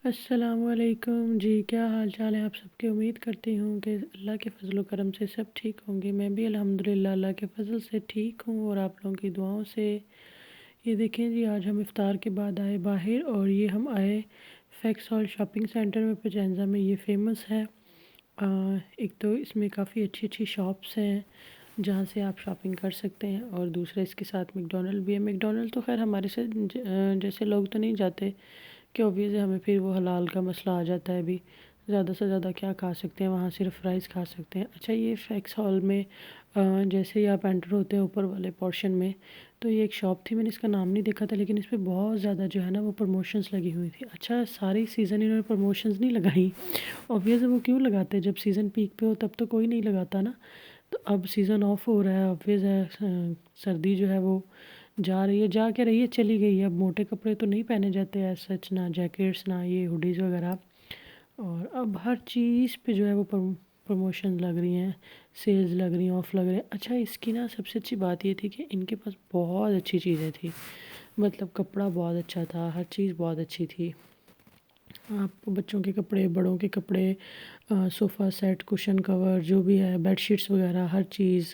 अस्सलामुअलैकुम जी। क्या हाल चाल है आप सबके। उम्मीद करती हूँ कि अल्लाह के फजल करम से सब ठीक होंगे। मैं भी अल्हम्दुलिल्लाह अल्लाह के फजल से ठीक हूँ और आप लोगों की दुआओं से। ये देखें जी, आज हम इफ़्तार के बाद आए बाहर और ये हम आए फैक्स हॉल शॉपिंग सेंटर में पचेंज़ा में। ये फेमस है। एक तो इसमें काफ़ी अच्छी अच्छी शॉप्स हैं जहाँ से आप शॉपिंग कर सकते हैं, और दूसरा इसके साथ मैकडॉनल्ड भी है। मैकडॉनल्ड तो खैर हमारे से जैसे लोग तो नहीं जाते कि ऑब्वियस है, हमें फिर वो हलाल का मसला आ जाता है। अभी ज़्यादा से ज़्यादा क्या खा सकते हैं वहाँ, सिर्फ राइस खा सकते हैं। अच्छा, ये फैक्स हॉल में जैसे ही आप एंटर होते हैं ऊपर वाले पोर्शन में, तो ये एक शॉप थी। मैंने इसका नाम नहीं देखा था, लेकिन इस पे बहुत ज़्यादा जो है ना वो प्रमोशंस लगी हुई थी। अच्छा, सारी सीज़न इन्होंने प्रमोशंस नहीं लगाई। ऑब्वियस है, वो क्यों लगाते हैं, जब सीज़न पीक पे हो तब तो कोई नहीं लगाता ना। तो अब सीज़न ऑफ हो रहा है, ऑब्वियस है, सर्दी जो है वो जा रही है, जा क्या रही है, चली गई है। अब मोटे कपड़े तो नहीं पहने जाते हैं सच, ना जैकेट्स ना ये हुडीज़ वगैरह। और अब हर चीज़ पे जो है वो प्रमोशन लग रही हैं, सेल्स लग रही हैं, ऑफ लग रहे हैं। अच्छा, इसकी ना सबसे अच्छी बात ये थी कि इनके पास बहुत अच्छी चीज़ें थी। मतलब कपड़ा बहुत अच्छा था, हर चीज़ बहुत अच्छी थी। आपको बच्चों के कपड़े, बड़ों के कपड़े, सोफ़ा सेट, कुशन कवर, जो भी है, बेडशीट्स वगैरह, हर चीज़,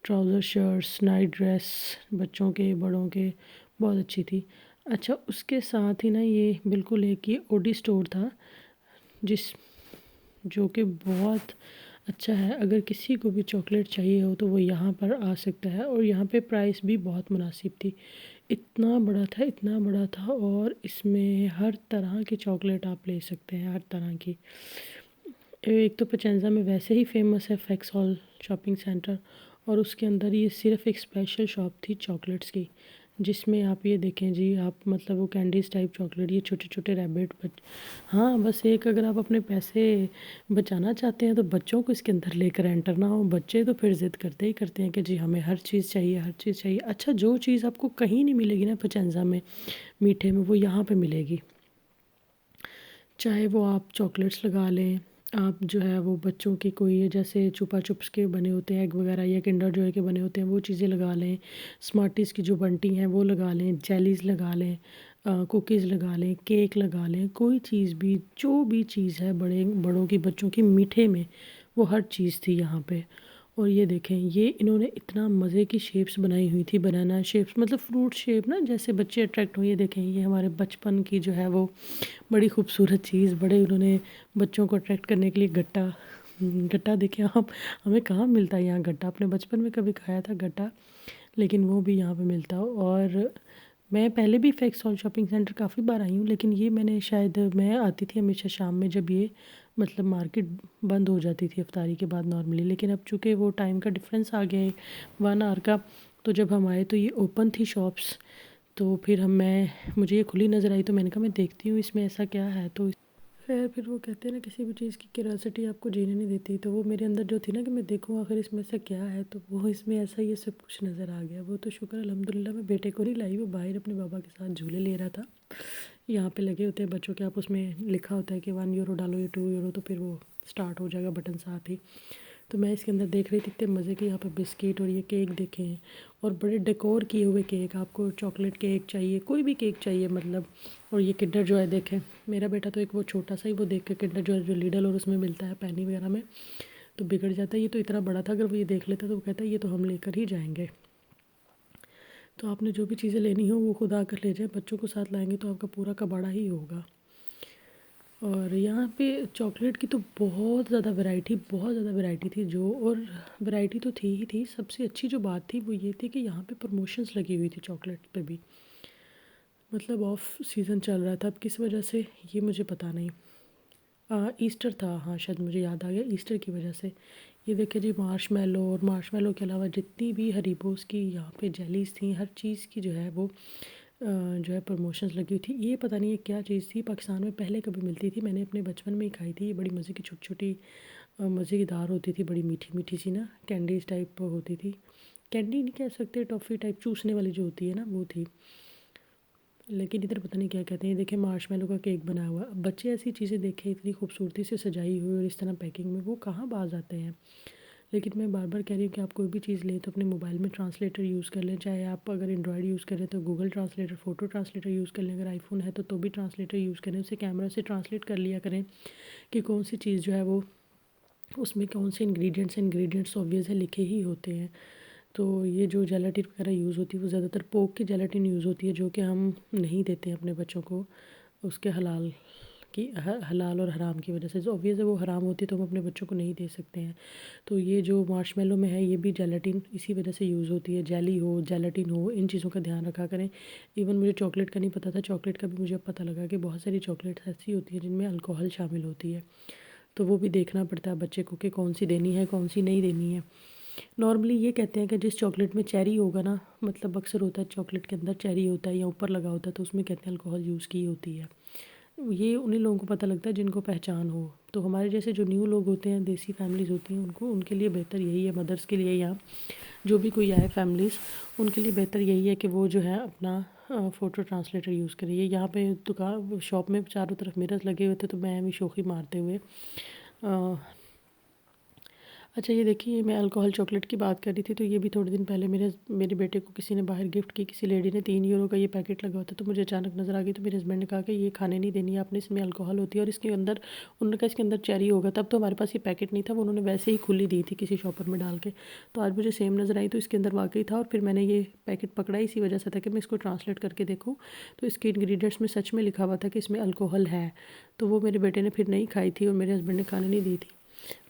ट्राउज़र, शर्ट्स, नाइट ड्रेस, बच्चों के बड़ों के, बहुत अच्छी थी। अच्छा, उसके साथ ही ना ये बिल्कुल एक ये ओडी स्टोर था, जिस जो कि बहुत अच्छा है। अगर किसी को भी चॉकलेट चाहिए हो तो वो यहाँ पर आ सकता है, और यहाँ पे प्राइस भी बहुत मुनासिब थी। इतना बड़ा था, इतना बड़ा था, और इसमें हर तरह की चॉकलेट आप ले सकते हैं, हर तरह की। एक तो पचेंज़ा में वैसे ही फेमस है फैक्स हॉल शॉपिंग सेंटर, और उसके अंदर ये सिर्फ एक स्पेशल शॉप थी चॉकलेट्स की, जिसमें आप ये देखें जी, आप मतलब वो कैंडीज़ टाइप चॉकलेट, ये छोटे छोटे रैबिट हाँ, बस एक, अगर आप अपने पैसे बचाना चाहते हैं तो बच्चों को इसके अंदर लेकर एंटर ना हो। बच्चे तो फिर ज़िद करते ही करते हैं कि जी हमें हर चीज़ चाहिए, हर चीज़ चाहिए। अच्छा, जो चीज़ आपको कहीं नहीं मिलेगी ना पचेंज़ा में मीठे में, वो यहाँ पे मिलेगी। चाहे वो आप चॉकलेट्स लगा लें, आप जो है वो बच्चों की कोई ये जैसे चुपा चुप्स के बने होते हैं एग वगैरह, या किंडर जॉय के बने होते हैं, वो चीज़ें लगा लें। स्मार्टीज़ की जो बंटी हैं वो लगा लें, जेलीज़ लगा लें, कुकीज़ लगा लें, केक लगा लें, कोई चीज़ भी, जो भी चीज़ है बड़े बड़ों की बच्चों की मीठे में, वो हर चीज़ थी यहाँ पे। और ये देखें, ये इन्होंने इतना मज़े की शेप्स बनाई हुई थी, बनाना शेप्स, मतलब फ्रूट शेप ना, जैसे बच्चे अट्रैक्ट हो। ये देखें, ये हमारे बचपन की जो है वो बड़ी खूबसूरत चीज़, बड़े उन्होंने बच्चों को अट्रैक्ट करने के लिए गट्टा, गट्टा देखिए आप, हमें कहाँ मिलता है यहाँ गट्टा। अपने बचपन में कभी खाया था गट्टा, लेकिन वो भी यहाँ पे मिलता हो। और मैं पहले भी फैक्स हॉल शॉपिंग सेंटर काफ़ी बार आई हूँ, लेकिन ये मैंने शायद, मैं आती थी हमेशा शाम में, जब ये मतलब मार्केट बंद हो जाती थी इफ्तारी के बाद नॉर्मली। लेकिन अब चूँकि वो टाइम का डिफरेंस आ गया है 1 आवर का, तो जब हम आए तो ये ओपन थी शॉप्स। तो फिर मुझे ये खुली नज़र आई, तो मैंने कहा मैं देखती हूँ इसमें ऐसा क्या है। तो खैर, फिर वो कहते हैं ना, किसी भी चीज़ की क्यूरियोसिटी आपको जीने नहीं देती। तो वो मेरे अंदर जो थी ना कि मैं देखूँ आखिर इसमें से क्या है, तो वो इसमें ऐसा ये सब कुछ नज़र आ गया। वो तो शुक्र अल्हम्दुलिल्लाह मैं बेटे को नहीं लाई, वो बाहर अपने बाबा के साथ झूले ले रहा था। यहाँ पे लगे होते हैं बच्चों के, आप उसमें लिखा होता है कि 1 यूरो डालो या 2 यूरो, तो फिर वो स्टार्ट हो जाएगा बटन साथ ही। तो मैं इसके अंदर देख रही थी, इतने मज़े के यहाँ पे बिस्किट और ये केक देखे हैं, और बड़े डेकोर किए हुए केक। आपको चॉकलेट केक चाहिए, कोई भी केक चाहिए मतलब। और ये किंडर जॉय देखें, मेरा बेटा तो एक वो छोटा सा ही वो देख के, किंडर जॉय जो लीडल और उसमें मिलता है पैनी वगैरह में, तो बिगड़ जाता है। ये तो इतना बड़ा था, अगर वो ये देख लेता तो वो कहता है ये तो हम लेकर ही जाएंगे। तो आपने जो भी चीज़ें लेनी हो वो खुद आकर ले जाए, बच्चों को साथ लाएंगे तो आपका पूरा कबाड़ा ही होगा। और यहाँ पे चॉकलेट की तो बहुत ज़्यादा वैरायटी थी जो, और वैरायटी तो थी ही थी। सबसे अच्छी जो बात थी वो ये थी कि यहाँ पे प्रमोशंस लगी हुई थी चॉकलेट पे भी। मतलब ऑफ सीज़न चल रहा था, अब किस वजह से ये मुझे पता नहीं। ईस्टर था, हाँ शायद, मुझे याद आ गया, ईस्टर की वजह से। ये देखिए जी, मार्शमेलो, और मार्शमेलो के अलावा जितनी भी हरीबोस की यहाँ पे जेलीज़ थी, हर चीज़ की जो है वो जो है प्रमोशंस लगी हुई थी। ये पता नहीं ये क्या चीज़ थी, पाकिस्तान में पहले कभी मिलती थी, मैंने अपने बचपन में ही खाई थी। ये बड़ी मज़े की छोटी छोटी मज़ेदार होती थी, बड़ी मीठी मीठी सी ना, कैंडीज़ टाइप होती थी। कैंडी नहीं कह सकते, टॉफ़ी टाइप चूसने वाली जो होती है ना, वो थी। लेकिन इधर पता नहीं क्या कहते हैं। देखिए, मार्शमेलो का केक बना हुआ। अब बच्चे ऐसी चीज़ें देखें इतनी खूबसूरती से सजाई हुई और इस तरह पैकिंग में, वो कहाँ बाज आते हैं। लेकिन मैं बार बार कह रही हूँ कि आप कोई भी चीज़ लें तो अपने मोबाइल में ट्रांसलेटर यूज़ कर लें, चाहे आप अगर एंड्रॉयड यूज़ करें तो Google translator, photo translator use कर लें, अगर आईफोन है तो भी ट्रांसलेटर यूज़ करें, उसे कैमरा से ट्रांसलेट कर लिया करें कि कौन सी चीज़ जो है वो उसमें कौन से इंग्रेडिएंट्स ऑब्वियस है लिखे ही होते हैं। तो ये जो जेलाटिन वगैरह यूज़ होती है वो ज़्यादातर पोक की जेलाटिन यूज़ होती है, जो कि हम नहीं देते हैं अपने बच्चों को उसके हलाल और हराम की वजह से। जो ऑब्वियस है वो हराम होती है तो हम अपने बच्चों को नहीं दे सकते हैं। तो ये जो मार्शमेलो में है ये भी जेलाटिन इसी वजह से यूज़ होती है। जेली हो, जेलाटिन हो, इन चीज़ों का ध्यान रखा करें। इवन मुझे चॉकलेट का नहीं पता था, चॉकलेट का भी मुझे अब पता लगा कि बहुत सारी चॉकलेट्स ऐसी होती है जिनमें अल्कोहल शामिल होती है। तो वो भी देखना पड़ता है बच्चे को कि कौन सी देनी है, कौन सी नहीं देनी है। नॉर्मली ये कहते हैं कि जिस चॉकलेट में चेरी होगा ना, मतलब अक्सर होता है चॉकलेट के अंदर चेरी होता है या ऊपर लगा होता है, तो उसमें कहते हैं अल्कोहल यूज़ की होती है। ये उन्हीं लोगों को पता लगता है जिनको पहचान हो। तो हमारे जैसे जो न्यू लोग होते हैं, देसी फैमिलीज़ होती हैं, उनको उनके लिए बेहतर यही है, मदर्स के लिए या जो भी कोई आए फैमिलीज़, उनके लिए बेहतर यही है कि वो जो है अपना फ़ोटो ट्रांसलेटर यूज़ करिए। यहाँ पे दुकान शॉप में चारों तरफ मिरर्स लगे हुए थे तो मैं भी शोखी मारते हुए अच्छा ये देखिए, मैं अल्कोहल चॉकलेट की बात कर रही थी, तो ये भी थोड़े दिन पहले मेरे बेटे को किसी ने बाहर गिफ्ट की, किसी लेडी ने 3 यूरो का ये पैकेट लगा होता, तो मुझे अचानक नज़र आ गई। तो मेरे हस्बैंड ने कहा कि ये खाने नहीं देनी है आपने, इसमें अल्कोहल होती है और इसके अंदर उन्होंने कहा इसके अंदर चेरी होगा। तब तो हमारे पास ये पैकेट नहीं था, वो उन्होंने वैसे ही खुली दी थी किसी शॉपर में डाल के। तो आज मुझे सेम नज़र आई तो इसके अंदर वाकई था और फिर मैंने ये पैकेट पकड़ा इसी वजह से था कि मैं इसको ट्रांसलेट करके देखूँ। तो इसके इंग्रीडियंट्स में सच में लिखा हुआ था कि इसमें अल्कोहल है। तो वो मेरे बेटे ने फिर नहीं खाई थी और मेरे हस्बैंड ने खाने नहीं दी थी।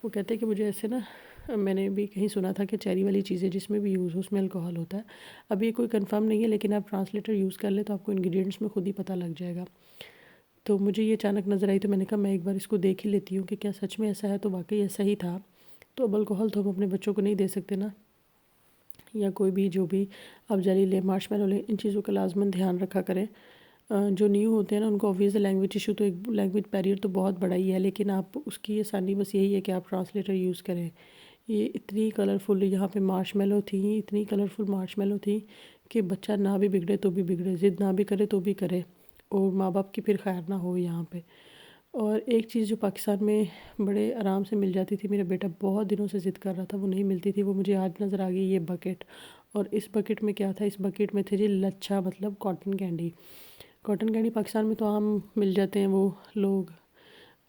वो कहते हैं कि मुझे ऐसे ना, मैंने भी कहीं सुना था कि चेरी वाली चीज़ें जिसमें भी यूज़ हो उसमें अल्कोहल होता है। अब ये कोई कंफर्म नहीं है, लेकिन आप ट्रांसलेटर यूज़ कर ले तो आपको इंग्रेडिएंट्स में खुद ही पता लग जाएगा। तो मुझे ये अचानक नज़र आई तो मैंने कहा मैं एक बार इसको देख ही लेती हूँ कि क्या सच में ऐसा है। तो वाकई ऐसा ही था। तो अब अल्कोहल तो हम अपने बच्चों को नहीं दे सकते ना, या कोई भी जो भी आप जेली लें, मार्शमेलो लें, इन चीज़ों का लाजमन ध्यान रखा करें। जो न्यू होते हैं ना उनको ऑब्वियस लैंग्वेज इशू, तो एक लैंग्वेज बैरियर तो बहुत बड़ा ही है, लेकिन आप उसकी आसानी बस यही है कि आप ट्रांसलेटर यूज़ करें। ये इतनी कलरफुल यहाँ पे मार्शमेलो थी, इतनी कलरफुल मार्शमेलो थी कि बच्चा ना भी बिगड़े तो भी बिगड़े, ज़िद ना भी करे तो भी करे, और माँ बाप की फिर खैर ना हो यहाँ पे। और एक चीज़ जो पाकिस्तान में बड़े आराम से मिल जाती थी, मेरा बेटा बहुत दिनों से ज़िद कर रहा था, वो नहीं मिलती थी, वो मुझे आज नज़र आ गई, ये बकेट। और इस बकेट में क्या था, इस बकेट में थे जी लच्छा, मतलब cotton candy. Cotton candy Pakistan में तो आम मिल जाते हैं वो लोग,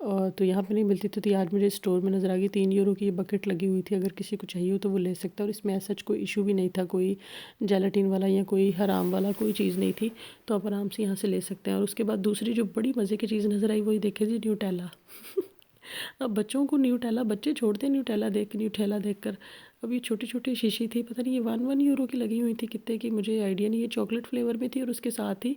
और तो यहाँ पे नहीं मिलती थी। तो आज मुझे स्टोर में नज़र आ गई, 3 यूरो की ये बकेट लगी हुई थी, अगर किसी को चाहिए हो तो वो ले सकता है। और इसमें ऐसा कोई इशू भी नहीं था, कोई जेलाटिन वाला या कोई हराम वाला कोई चीज़ नहीं थी, तो आप आराम से यहाँ से ले सकते हैं। और उसके बाद दूसरी जो बड़ी मज़े की चीज़ नज़र आई वही देखे जी, न्यूटेला। अब बच्चों को न्यूटेला, बच्चे छोड़ते हैं न्यूटेला देखकर। अब ये छोटी-छोटी शीशी थी, पता नहीं ये 1 यूरो की लगी हुई थी, कितने की मुझे आइडिया नहीं। ये चॉकलेट फ्लेवर में थी और उसके साथ ही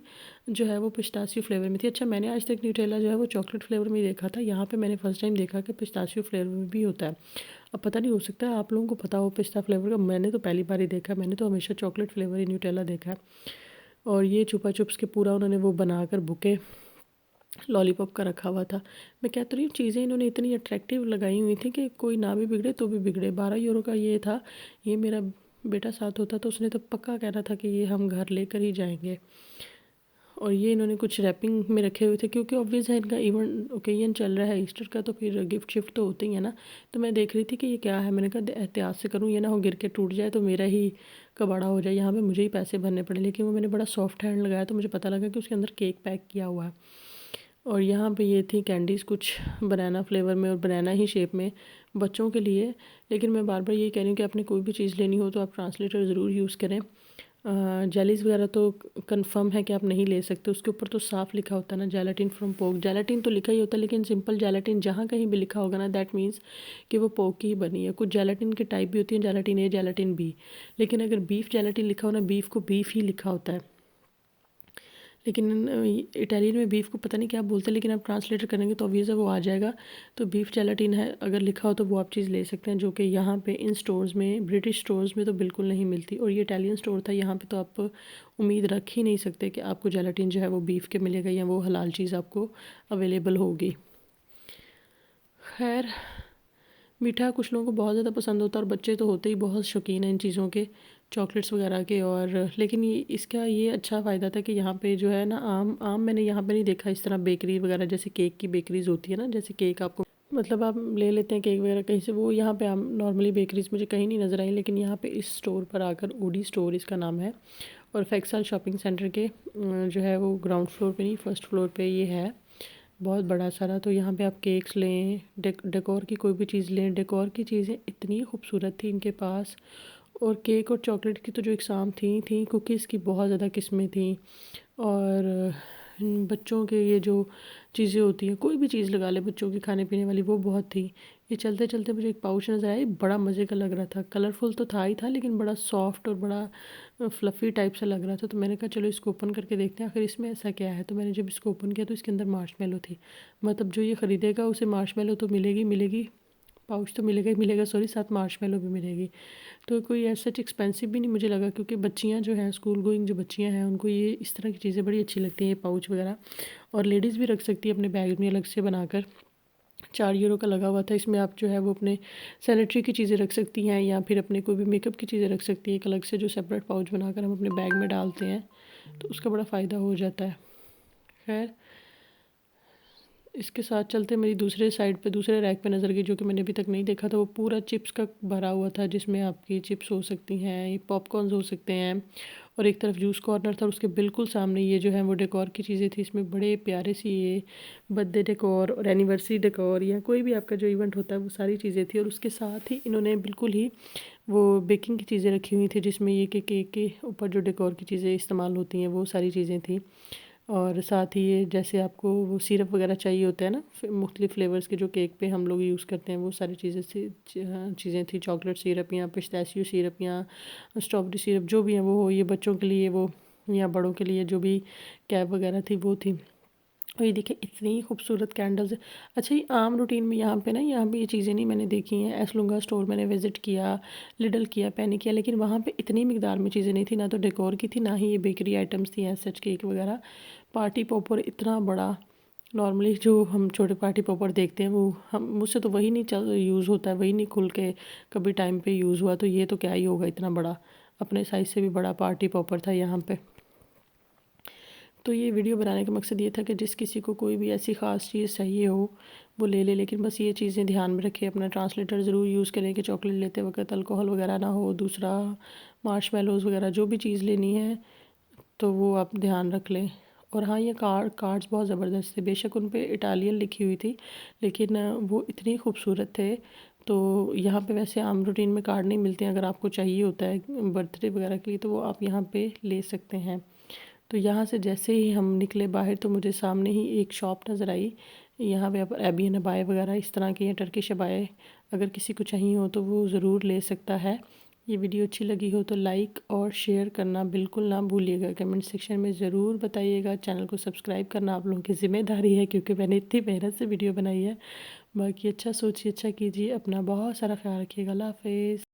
जो है वो पिस्ताशियो फ्लेवर में थी। अच्छा, मैंने आज तक न्यूटेला जो है वो चॉकलेट फ्लेवर में ही देखा था, यहाँ पे मैंने फर्स्ट टाइम देखा कि पिस्ताशियो फ्लेवर में भी होता है। अब पता नहीं, हो सकता है आप लोगों को पता हो पिस्ता फ्लेवर का, मैंने तो पहली बार ही देखा। मैंने तो हमेशा चॉकलेट फ्लेवर ही न्यूटेला देखा है। और ये छुपा छुप्स के पूरा उन्होंने वो बनाकर बुके लॉलीपॉप का रखा हुआ था। मैं कह तो रही हूँ, चीज़ें इन्होंने इतनी अट्रैक्टिव लगाई हुई थी कि कोई ना भी बिगड़े तो भी बिगड़े। 12 यूरो का ये था। ये मेरा बेटा साथ होता तो उसने तो पक्का कहना था कि ये हम घर लेकर ही जाएंगे। और ये इन्होंने कुछ रैपिंग में रखे हुए थे, क्योंकि ऑब्वियस है इनका इवेंट ओकेजन चल रहा है ईस्टर का, तो फिर गिफ्ट शिफ्ट तो होते ही है ना। तो मैं देख रही थी कि ये क्या है, मैंने कहा एहतियात से करूँ, ये ना हो गिर के टूट जाए तो मेरा ही कबाड़ा हो जाए, यहाँ पे मुझे ही पैसे भरने पड़े। लेकिन वो मैंने बड़ा सॉफ्ट हैंड लगाया तो मुझे पता लगा कि उसके अंदर केक पैक किया हुआ है। और यहाँ पे ये थी कैंडीज़ कुछ बनाना फ्लेवर में और बनाना ही शेप में बच्चों के लिए। लेकिन मैं बार बार ये कह रही हूँ कि आपने कोई भी चीज़ लेनी हो तो आप ट्रांसलेटर ज़रूर यूज़ करें। जेलीज़ वगैरह तो कंफर्म है कि आप नहीं ले सकते, उसके ऊपर तो साफ लिखा होता है ना, जेलाटिन फ्रॉम पोक। जेलाटिन तो लिखा ही होता है, लेकिन सिंपल जेलाटिन जहाँ कहीं भी लिखा होगा ना, दैट मीन्स कि वो पोक की ही बनी है। कुछ जेलाटिन के टाइप भी होती हैं, जेलाटिन ए, जेलाटिन बी। लेकिन अगर बीफ जेलाटिन लिखा हो ना, बीफ को बीफ ही लिखा होता है। लेकिन इटालियन में बीफ को पता नहीं क्या बोलते हैं, लेकिन आप ट्रांसलेटर करेंगे तो ऑब्वियस है वो आ जाएगा। तो बीफ जेलाटिन है अगर लिखा हो तो वो आप चीज़ ले सकते हैं, जो कि यहाँ पे इन स्टोर्स में, ब्रिटिश स्टोर्स में तो बिल्कुल नहीं मिलती। और ये इटालियन स्टोर था, यहाँ पे तो आप उम्मीद रख ही नहीं सकते कि आपको जेलाटिन जो है वो बीफ के मिलेगा या वो हलाल चीज़ आपको अवेलेबल होगी। खैर, मीठा कुछ लोगों को बहुत ज़्यादा पसंद होता है और बच्चे तो होते ही बहुत शौकीन हैं इन चीज़ों के, चॉकलेट्स वगैरह के। और लेकिन ये इसका ये अच्छा फ़ायदा था कि यहाँ पे जो है ना, आम आम मैंने यहाँ पे नहीं देखा इस तरह बेकरी वगैरह, जैसे केक की बेकरीज़ होती है ना, जैसे केक आपको मतलब आप ले लेते हैं केक वगैरह कहीं से, वो यहाँ पे आप नॉर्मली बेकरीज मुझे कहीं नहीं नज़र आई, लेकिन यहाँ पे इस स्टोर पर आकर, ओडी स्टोर इसका नाम है, और फेक्सल शॉपिंग सेंटर के जो है वो ग्राउंड फ्लोर पे नहीं, फर्स्ट फ्लोर पे ये है, बहुत बड़ा सारा। तो यहाँ पे आप केक्स लें, डेकोर की कोई भी चीज़ लें, डेकोर की चीज़ें इतनी खूबसूरत थी इनके पास। और केक और चॉकलेट की तो जो इकसाम थी कुकीज़ की बहुत ज़्यादा किस्में थी। और बच्चों के ये जो चीज़ें होती हैं, कोई भी चीज़ लगा ले बच्चों की खाने पीने वाली, वो बहुत थी। ये चलते चलते मुझे एक पाउच नज़र आया, बड़ा मज़े का लग रहा था, कलरफुल तो था ही था, लेकिन बड़ा सॉफ्ट और बड़ा फ्लफ़ी टाइप सा लग रहा था। तो मैंने कहा चलो इसको ओपन करके देखते हैं आखिर इसमें ऐसा क्या है। तो मैंने जब इसको ओपन किया तो इसके अंदर मार्शमेलो थी। मतलब जो ये ख़रीदेगा उसे मार्शमेलो तो मिलेगी मिलेगी, पाउच तो मिलेगा ही मिलेगा, सॉरी, साथ मार्शमेलो भी मिलेगी। तो कोई ऐसा सच एक्सपेंसिव भी नहीं मुझे लगा, क्योंकि बच्चियाँ जो हैं, स्कूल गोइंग जो बच्चियाँ हैं, उनको ये इस तरह की चीज़ें बड़ी अच्छी लगती हैं, ये पाउच वगैरह। और लेडीज़ भी रख सकती है अपने बैग में अलग से बनाकर। 4 यूरो का लगा हुआ था। इसमें आप जो है वो अपने सैनिटरी की चीज़ें रख सकती हैं, या फिर अपने कोई भी मेकअप की चीज़ें रख सकती हैं, एक अलग से जो सेपरेट पाउच बनाकर हम अपने बैग में डालते हैं, तो उसका बड़ा फ़ायदा हो जाता है। खैर, इसके साथ चलते मेरी दूसरे साइड पे, दूसरे रैक पे नज़र गई, जो कि मैंने अभी तक नहीं देखा था। वो पूरा चिप्स का भरा हुआ था, जिसमें आपकी चिप्स हो सकती हैं, ये पॉपकॉर्न्स हो सकते हैं, और एक तरफ जूस कॉर्नर था, और उसके बिल्कुल सामने ये जो है वो डेकोर की चीज़ें थी। इसमें बड़े प्यारे सी ये बर्थडे डेकोर और एनिवर्सरी डेकोर, या कोई भी आपका जो इवेंट होता है, वो सारी चीज़ें थी। और उसके साथ ही इन्होंने बिल्कुल ही वो बेकिंग की चीज़ें रखी हुई थी, जिसमें ये कि केक के ऊपर जो डेकोर की चीज़ें इस्तेमाल होती हैं, वो सारी चीज़ें थी। और साथ ही ये जैसे आपको वो सिरप वगैरह चाहिए होता है ना, मुख्तलिफ़ फ्लेवर्स के जो केक पे हम लोग यूज़ करते हैं, वो सारी चीज़ें चीज़ें थी। चॉकलेट सिरप या पिस्ताशियो सिरप या स्ट्रॉबेरी सिरप, जो भी है वो हो, ये बच्चों के लिए वो, या बड़ों के लिए जो भी कैप वगैरह थी वो थी। और ये देखिए इतनी खूबसूरत कैंडल्स। अच्छा, ये आम रूटीन में यहाँ पे ना, यहाँ पे ये चीज़ें नहीं मैंने देखी हैं। एसलूंगा स्टोर मैंने विज़िट किया, लिडल किया, पेनी किया, लेकिन वहाँ पे इतनी मिकदार में चीज़ें नहीं थी, ना तो डेकोर की थी, ना ही ये बेकरी आइटम्स थी एज सच, केक वगैरह। पार्टी पॉपर इतना बड़ा, नॉर्मली जो हम छोटे पार्टी पॉपर देखते हैं, वो हम मुझसे तो वही नहीं चल यूज़ होता है, वही नहीं खुल के कभी टाइम पे यूज़ हुआ, तो ये तो क्या ही होगा, इतना बड़ा, अपने साइज़ से भी बड़ा पार्टी पॉपर था यहाँ पे। तो ये वीडियो बनाने का मकसद ये था कि जिस किसी को कोई भी ऐसी ख़ास चीज़ चाहिए हो, वो ले ले, लेकिन बस ये चीज़ें ध्यान में रखें, अपना ट्रांसलेटर ज़रूर यूज़ करें कि चॉकलेट लेते वक्त अल्कोहल वगैरह ना हो। दूसरा, मार्शमेलोज़ वगैरह जो भी चीज़ लेनी है, तो वो आप ध्यान रख लें। और हाँ, ये कार्ड्स बहुत ज़बरदस्त थे, बेशक उन पे इटालियन लिखी हुई थी, लेकिन वो इतने खूबसूरत थे। तो यहाँ पे वैसे आम रूटीन में कार्ड नहीं मिलते हैं, अगर आपको चाहिए होता है बर्थडे वगैरह के लिए, तो वो आप यहाँ पे ले सकते हैं। तो यहाँ से जैसे ही हम निकले बाहर, तो मुझे सामने ही एक शॉप नज़र आई। यहाँ पे आप एबियन अबाए वगैरह इस तरह के, टर्किश अबाए, अगर किसी को चाहिए हो तो वो ज़रूर ले सकता है। ये वीडियो अच्छी लगी हो तो लाइक और शेयर करना बिल्कुल ना भूलिएगा। कमेंट सेक्शन में ज़रूर बताइएगा। चैनल को सब्सक्राइब करना आप लोगों की ज़िम्मेदारी है, क्योंकि मैंने इतनी मेहनत से वीडियो बनाई है। बाकी अच्छा सोचिए, अच्छा कीजिए, अपना बहुत सारा ख्याल रखिएगा। अल्लाह हाफ़िज़।